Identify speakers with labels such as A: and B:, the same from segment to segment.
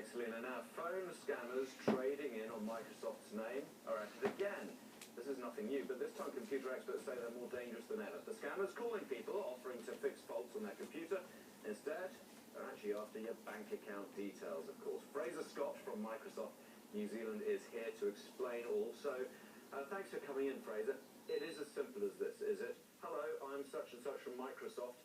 A: Thanks, Lena. Now, phone scammers trading in on Microsoft's name are at it again. This is nothing new, but this time computer experts say they're more dangerous than ever. The scammers calling people, offering to fix faults on their computer. Instead, they're actually after your bank account details, of course. Frazer Scott from Microsoft New Zealand is here to explain all. So, thanks for coming in, Frazer. It is as simple as this, is it? Hello, I'm such and such from Microsoft.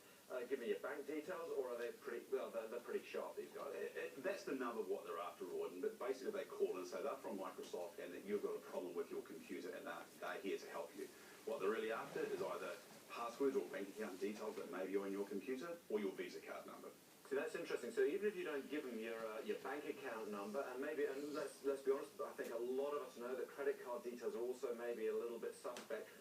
A: Give me your bank details, or are they pretty, well, they're pretty sharp, these guys.
B: That's the nub of what they're after, Rawdon, but basically they call and say they're from Microsoft and that you've got a problem with your computer and they're here to help you. What they're really after is either passwords or bank account details that may be on your computer or your Visa card number.
A: See, that's interesting. So even if you don't give them your bank account number, and maybe, and let's be honest, I think a lot of us know that credit card details are also maybe a little bit suspect.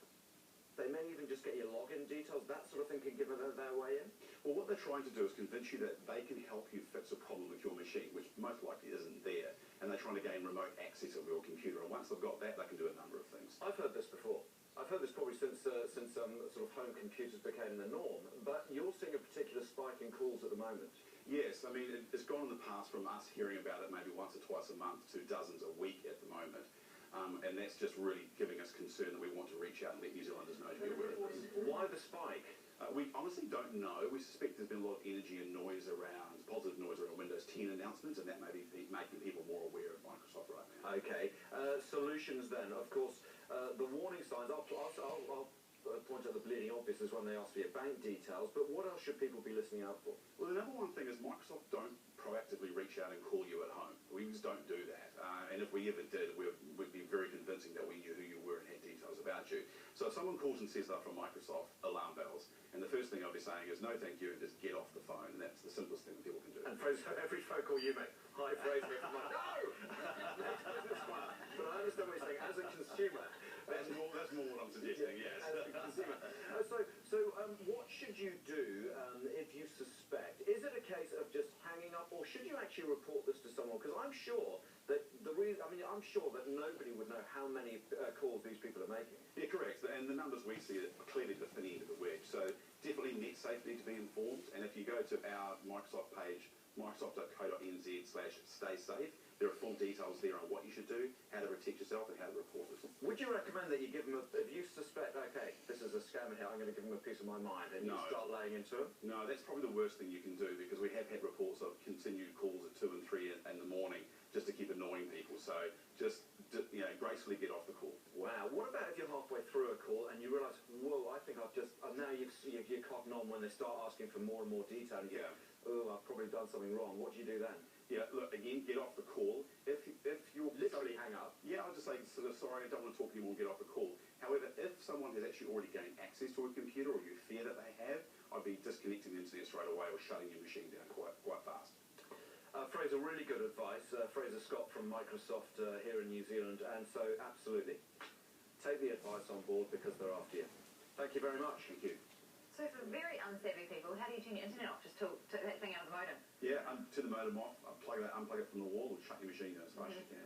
A: They may even just get your login details, that sort of thing can give them their way in.
B: Well, what they're trying to do is convince you that they can help you fix a problem with your machine, which most likely isn't there, and they're trying to gain remote access of your computer, and once they've got that, they can do a number of things.
A: I've heard this before. I've heard this probably since sort of home computers became the norm, but you're seeing a particular spike in calls at the moment.
B: Yes, I mean, it's gone in the past from us hearing about it maybe once or twice a month to dozens a week at the moment. And that's just really giving us concern that we want to reach out and let New Zealanders know to be aware of this.
A: Why the spike?
B: We honestly don't know. We suspect there's been a lot of energy and noise around, positive noise around Windows 10 announcements, and that may be making people more aware of Microsoft right now.
A: Okay. Solutions then, of course, the warning signs, I'll point out the bleeding obvious is when they ask for your bank details, but what else should people be listening out for?
B: Well, the number one thing is Microsoft don't proactively reach out and call you at home. We just don't do that. And if we ever did, we'd be very convincing that we knew who you were and had details about you. So if someone calls and says they're from Microsoft, alarm bells. And the first thing I'll be saying is, no thank you, and just get off the phone. And that's the simplest thing that people can do.
A: And Frazer, every phone call you make, hi Frazer, I'm like, no! That's fine. But I understand what you're saying. As a consumer,
B: That's more what I'm suggesting, yes.
A: As a consumer. So what should you do if you suspect? Is it a case of just hanging up, or should you actually report this to someone? Because I'm sure that I'm sure that nobody would know how many calls these people are making.
B: Yeah, correct. And the numbers we see are clearly the thin end of the wedge. So definitely NetSafe need to be informed. And if you go to our Microsoft page, microsoft.co.nz/stay-safe, there are full details there on what you should do, how to protect yourself, and how to report it.
A: Would you recommend that you give them, if you suspect, okay, this is a scammer here, I'm going to give them a piece of my mind, and you start laying into it?
B: No, that's probably the worst thing you can do, because we have had reports of continued calls at 2 and 3 in the morning just to keep annoying people. So just gracefully get off the call.
A: Wow. What about if you're halfway through a call and you realise, whoa, I think now you're cotton on when they start asking for more and more detail. And you think, oh, I've probably done something wrong. What do you do then?
B: Yeah, look, again, get off the call. If you're...
A: Literally hang up.
B: Yeah, I'll just say, sort of, sorry, I don't want to talk anymore, get off the call. However, if someone has actually already gained access to a computer, or you fear that they have, I'd be disconnecting the internet straight away or shutting your machine down quite fast.
A: Frazer, really good advice. Frazer Scott from Microsoft here in New Zealand, and so absolutely take the advice on board because they're after you. Thank you very much.
B: Thank you.
C: So for very unsavvy people, how do you turn your internet off? Just took that thing out of the modem?
B: Yeah, turn the modem off, unplug it from the wall, and shut your machine down as fast as you can.